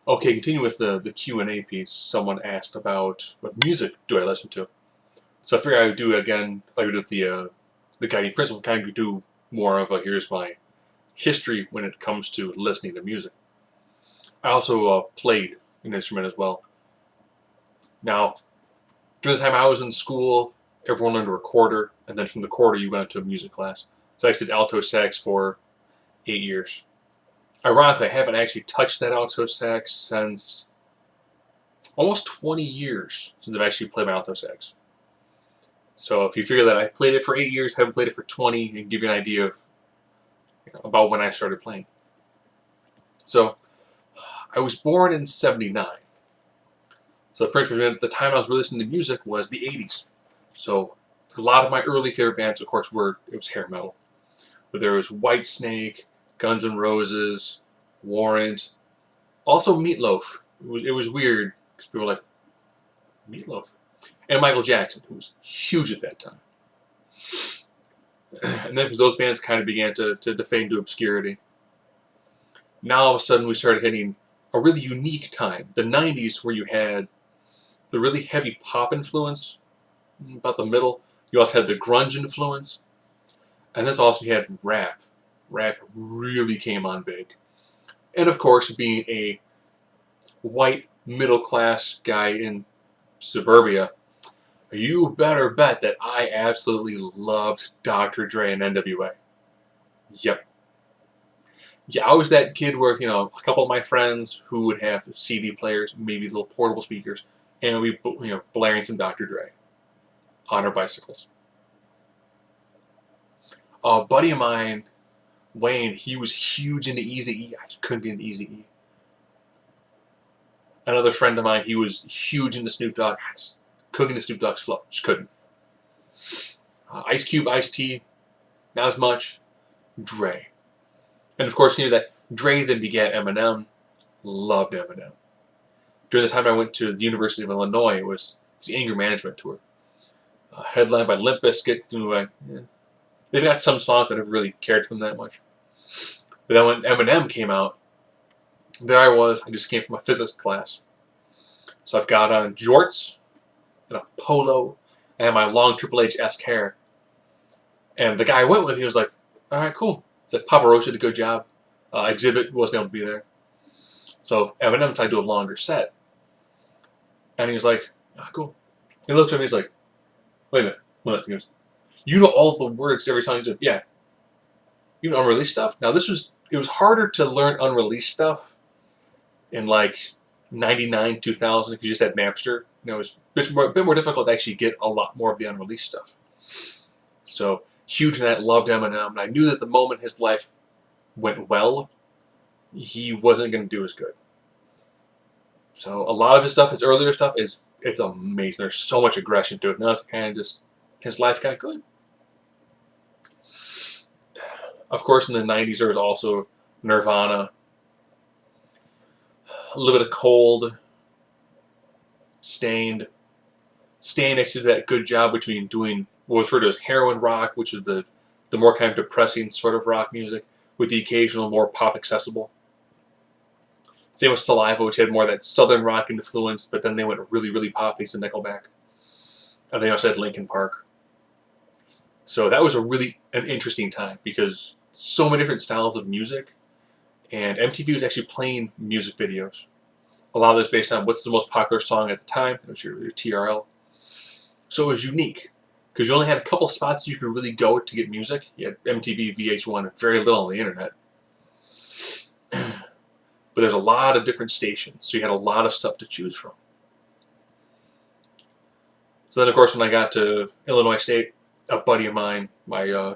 Okay, continue with the Q&A piece. Someone asked about what music do I listen to. So I figured I would do again, like we did with the guiding principle, kind of do more of a here's my history when it comes to listening to music. I also played an instrument as well. Now, during the time I was in school, everyone learned a recorder, and then from the recorder you went into a music class. So I did alto sax for 8 years. Ironically, I haven't actually touched that alto sax since almost 20 years since I've actually played my alto sax. So if you figure that I played it for 8 years, haven't played it for 20, and give you an idea of about when I started playing. So I was born in '79. So pretty much the time I was really listening to music was the '80s. So a lot of my early favorite bands, of course, it was hair metal. But there was Whitesnake, Guns N' Roses, Warrant, also Meatloaf. It was weird because people were like, Meatloaf? And Michael Jackson, who was huge at that time. And then because those bands kind of began to fade into obscurity. Now all of a sudden we started hitting a really unique time, the '90s, where you had the really heavy pop influence about the middle. You also had the grunge influence, and this also you had rap. Rap really came on big, and of course, being a white middle class guy in suburbia, you better bet that I absolutely loved Dr. Dre and NWA. Yep. Yeah, I was that kid with, a couple of my friends who would have CD players, maybe little portable speakers, and we, blaring some Dr. Dre on our bicycles. A buddy of mine, Wayne, he was huge into Eazy-E. I couldn't get into Eazy-E. Another friend of mine, he was huge into Snoop Dogg. I just couldn't get into Snoop Dogg's flow. Just couldn't. Ice Cube, Ice T, not as much. Dre. And of course, you knew that Dre then begat Eminem. Loved Eminem. During the time I went to the University of Illinois, it was the Anger Management Tour. Headlined by Limp Bizkit. They've got some songs I never really cared for them that much. But then when Eminem came out, there I was. I just came from a physics class. So I've got on jorts and a polo and my long Triple H-esque hair. And the guy I went with, he was like, all right, cool. He said, Papa Roach did a good job. Exhibit wasn't able to be there. So Eminem tried to do a longer set. And he's like, oh, cool. He looks at me, he's like, wait a minute. He goes, you know all the words to every song you do? Yeah. You know unreleased stuff? Now it was harder to learn unreleased stuff in like 99, 2000 because you just had Napster. It was a bit more difficult to actually get a lot more of the unreleased stuff. So huge in that, loved Eminem. And I knew that the moment his life went well, he wasn't going to do as good. So a lot of his stuff, his earlier stuff, it's amazing. There's so much aggression to it. Now it's kind of just his life got good. Of course, in the '90s there was also Nirvana, a little bit of Cold, Stained. Stained actually did that good job between doing what was referred to as heroin rock, which is the more kind of depressing sort of rock music, with the occasional more pop accessible. Same with Saliva, which had more of that southern rock influence, but then they went really, really pop, thanks to Nickelback. And they also had Linkin Park. So that was an interesting time because so many different styles of music, and MTV was actually playing music videos. A lot of this based on what's the most popular song at the time, which was your TRL. So it was unique because you only had a couple spots you could really go to get music. You had MTV, VH1, and very little on the internet. But there's a lot of different stations, so you had a lot of stuff to choose from. So then, of course, when I got to Illinois State, a buddy of mine, my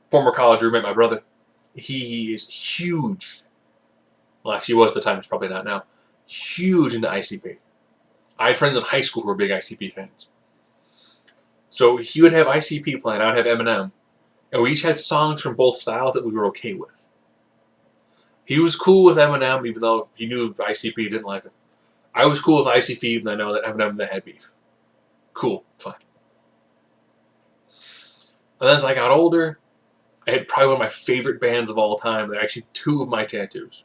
former college roommate, my brother, he is huge. Well, actually, he was at the time. He's probably not now. Huge into ICP. I had friends in high school who were big ICP fans. So he would have ICP playing, I would have Eminem, and we each had songs from both styles that we were okay with. He was cool with Eminem, even though he knew ICP didn't like him. I was cool with ICP, even though I know that Eminem and they had beef. Cool, fine. And then as I got older, I had probably one of my favorite bands of all time. They're actually two of my tattoos.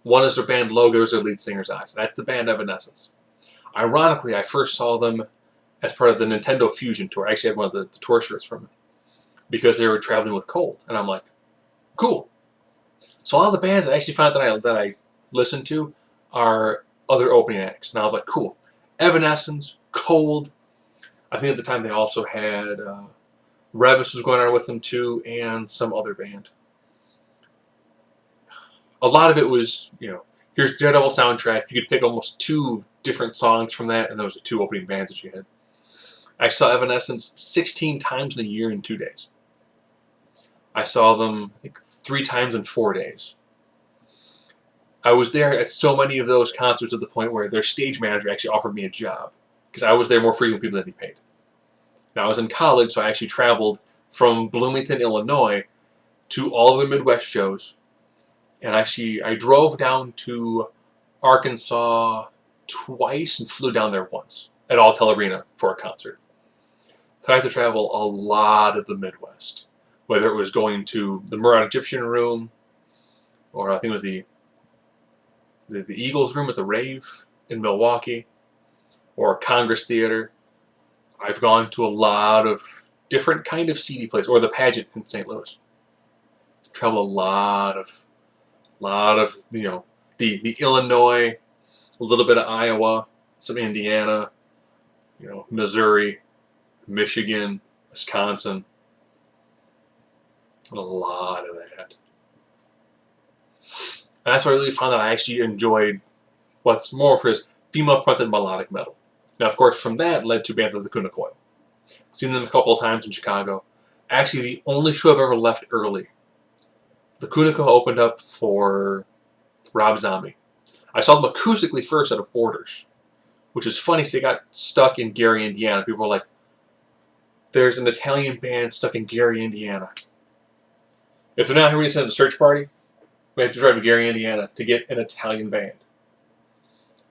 One is their band logo, there's their lead singer's eyes. That's the band Evanescence. Ironically, I first saw them as part of the Nintendo Fusion Tour. I actually had one of the tour shirts from it because they were traveling with Cold. And I'm like, cool. So all the bands I actually found that I listened to are other opening acts. And I was like, cool. Evanescence, Cold. I think at the time they also had Revis was going on with them too, and some other band. A lot of it was, here's the Daredevil soundtrack. You could pick almost 2 different songs from that, and those are the 2 opening bands that you had. I saw Evanescence 16 times in a year in 2 days. I saw them, I think, 3 times in 4 days. I was there at so many of those concerts at the point where their stage manager actually offered me a job, because I was there more frequent people than he paid. Now, I was in college, so I actually traveled from Bloomington, Illinois, to all of the Midwest shows. And actually, I drove down to Arkansas twice and flew down there once at Alltel Arena for a concert. So I had to travel a lot of the Midwest, whether it was going to the Murat Egyptian Room, or I think it was the Eagles Room at the Rave in Milwaukee, or Congress Theater. I've gone to a lot of different kind of seedy places, or the Pageant in St. Louis. Traveled a lot of the Illinois, a little bit of Iowa, some Indiana, Missouri, Michigan, Wisconsin, a lot of that. And that's where I really found that I actually enjoyed what's more for his female-fronted melodic metal. Now, of course, from that led to bands like the Kuna Coil. Seen them a couple of times in Chicago. Actually, the only show I've ever left early. The Kuna Coil opened up for Rob Zombie. I saw them acoustically first at a Borders, which is funny because they got stuck in Gary, Indiana. People were like, there's an Italian band stuck in Gary, Indiana. If they're not here, we send a search party. We have to drive to Gary, Indiana to get an Italian band.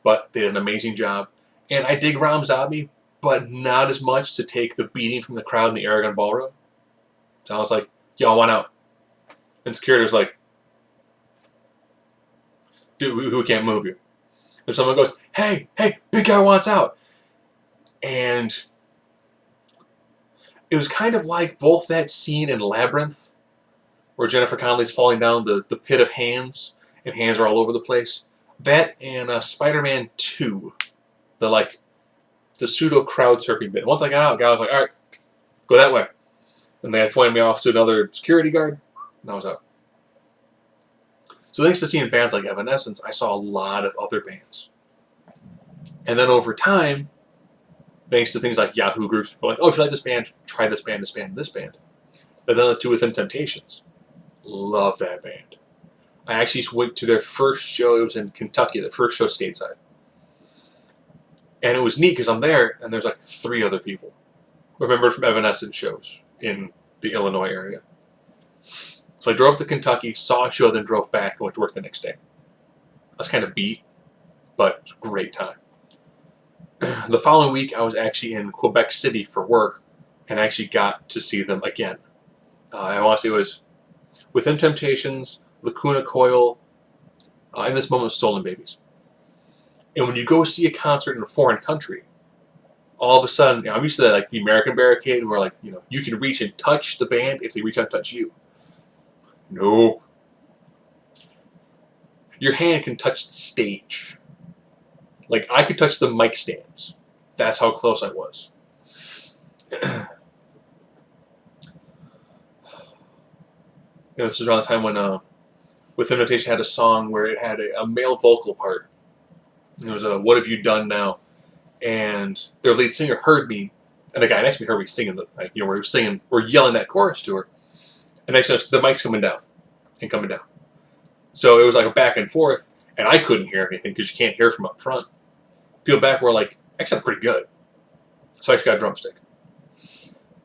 But they did an amazing job. And I dig Rob Zombie, but not as much to take the beating from the crowd in the Aragon Ballroom. So I was like, y'all want out. And security was like, dude, we can't move you. And someone goes, hey, big guy wants out. And it was kind of like both that scene in Labyrinth, where Jennifer Connelly's falling down the pit of hands, and hands are all over the place. That and Spider-Man 2, the pseudo crowd surfing bit. And once I got out, the guy was like, all right, go that way. And they had pointed me off to another security guard, and I was out. So thanks to seeing bands like Evanescence, I saw a lot of other bands. And then over time, thanks to things like Yahoo groups, people were like, oh, if you like this band, try this band, this band, this band. But then the 2 Within Temptations. Love that band. I actually went to their first show. It was in Kentucky, the first show stateside. And it was neat because I'm there, and there's 3 other people who remembered from Evanescence shows in the Illinois area. So I drove to Kentucky, saw a show, then drove back and went to work the next day. I was kind of beat, but it was a great time. The following week, I was actually in Quebec City for work, and I actually got to see them again. I want to say it was Within Temptations, the Kuna Coil, and this moment, Stolen Babies. And when you go see a concert in a foreign country, all of a sudden, I'm used to that, the American Barricade, where you can reach and touch the band if they reach out and touch you. Nope. Your hand can touch the stage. I could touch the mic stands. That's how close I was. This is around the time when Within Temptation had a song where it had a male vocal part. It was a What Have You Done Now? And their lead singer heard me, and the guy next to me heard me singing, we're yelling that chorus to her. And next thing the mic's coming down and coming down. So it was a back and forth, and I couldn't hear anything because you can't hear from up front. People back were like, I sound pretty good. So I just got a drumstick.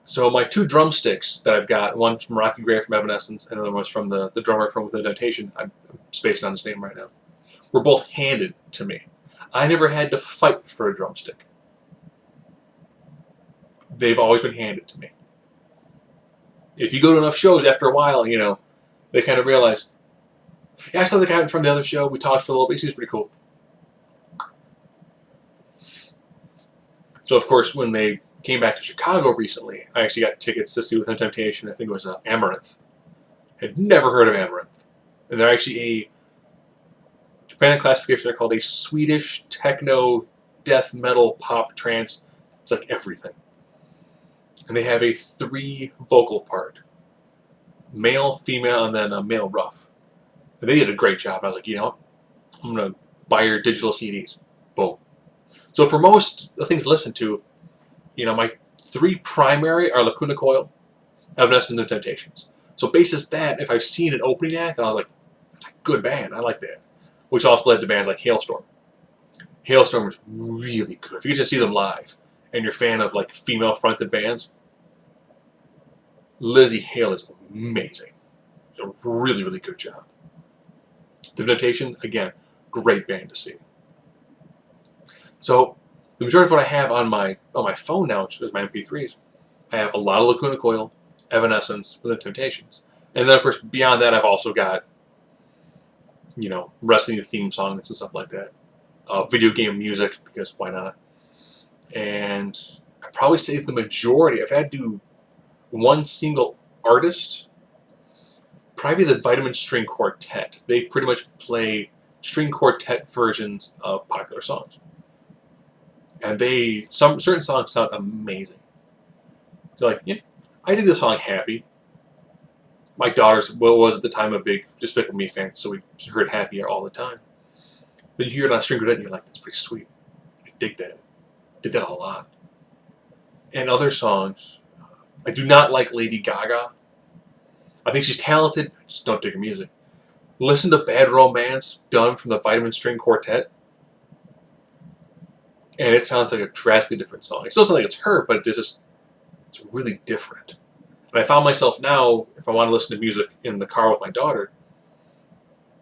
So my 2 drumsticks that I've got, one from Rocky Gray from Evanescence, and the other one was from the drummer from Within Temptation, I'm spacing on his name right now, were both handed to me. I never had to fight for a drumstick. They've always been handed to me. If you go to enough shows, after a while, they kind of realize, Yeah, I saw the guy from the other show. We talked for a little bit. He's pretty cool. So, of course, when they came back to Chicago recently, I actually got tickets to see Within Temptation. I think it was Amaranth. Had never heard of Amaranth. And they're actually a Japan classification. They're called a Swedish techno, death metal, pop, trance. It's like everything. And they have a 3 vocal part: male, female, and then a male rough. And they did a great job. I was like, I'm gonna buy your digital CDs. Boom. So for most of the things to listen to, my 3 primary are Lacuna Coil, Evanescence, and the Temptations. So basis that, if I've seen an opening act, I was like, that's a good band. I like that. Which also led to bands like Hailstorm. Hailstorm is really good. If you get to see them live, and you're a fan of like female-fronted bands, Lzzy Hale is amazing. It's a really, really good job. The Temptation, again, great band to see. So the majority of what I have on my phone now, which is my MP3s, I have a lot of Lacuna Coil, Evanescence, and the Temptations. And then, of course, beyond that, I've also got, wrestling theme songs and stuff like that. Video game music, because why not? And I'd probably say the majority, if I had to do one single artist, probably the Vitamin String Quartet. They pretty much play string quartet versions of popular songs. And some certain songs sound amazing. They're like, yeah, I did this song Happy. My daughter was at the time a big Despicable Me fan, so we heard Happy all the time. Then you hear it on a string quartet and you're like, that's pretty sweet. I dig that. Did that a lot. And other songs, I do not like Lady Gaga. I think she's talented, I just don't dig her music. Listen to Bad Romance, done from the Vitamin String Quartet, and it sounds like a drastically different song. It still sounds like it's her, but it's really different. And I found myself now, if I want to listen to music in the car with my daughter,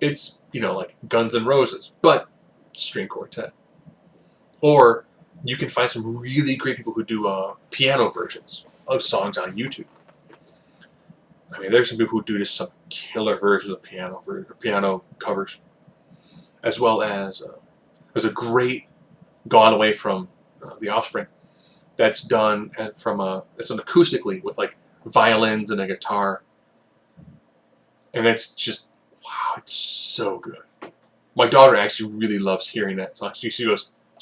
it's, like Guns N' Roses, but string quartet. Or you can find some really great people who do piano versions of songs on YouTube. I mean, there's some people who do just some killer versions of piano covers, as well as there's a great Gone Away from The Offspring that's done it's done acoustically with like violins and a guitar, and it's just wow, it's so good. My daughter actually really loves hearing that song. She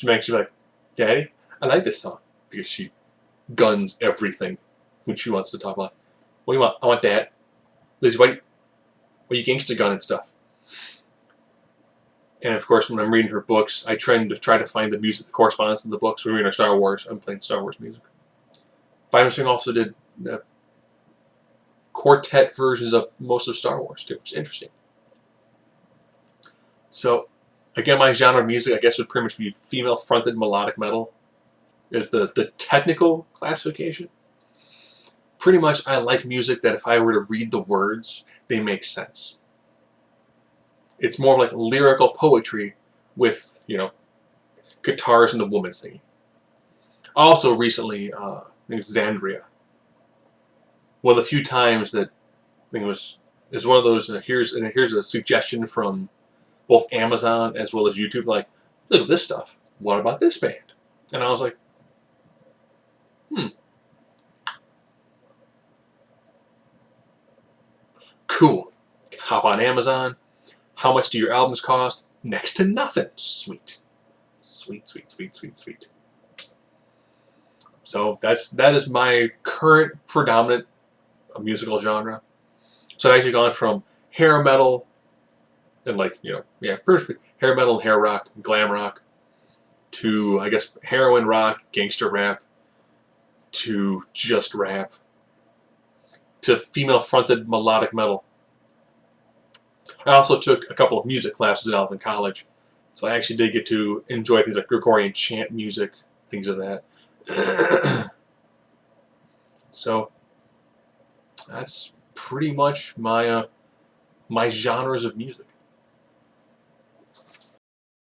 makes me like, Daddy, I like this song, because she guns everything when she wants to talk about. What do you want? I want that. Lizzie, what you gangsta gun and stuff. And of course, when I'm reading her books, I try to find the music that corresponds to the books. When we're reading our Star Wars, I'm playing Star Wars music. Vitamin String also did quartet versions of most of Star Wars too, which is interesting. So, again, my genre of music, I guess, would pretty much be female-fronted melodic metal, is the technical classification. Pretty much, I like music that if I were to read the words, they make sense. It's more like lyrical poetry with, guitars and a woman singing. Also, recently, I think it's Xandria. One of the few times that I think is one of those. Here's a suggestion from both Amazon as well as YouTube. Like, look at this stuff. What about this band? And I was like, cool. Hop on Amazon. How much do your albums cost? Next to nothing. Sweet. Sweet, sweet, sweet, sweet, sweet. So that is my current predominant musical genre. So I've actually gone from hair metal and hair metal and hair rock, glam rock, to I guess heroin rock, gangster rap, to just rap, to female-fronted melodic metal. I also took a couple of music classes when I was in college, so I actually did get to enjoy things like Gregorian chant music, things of that. So that's pretty much my genres of music.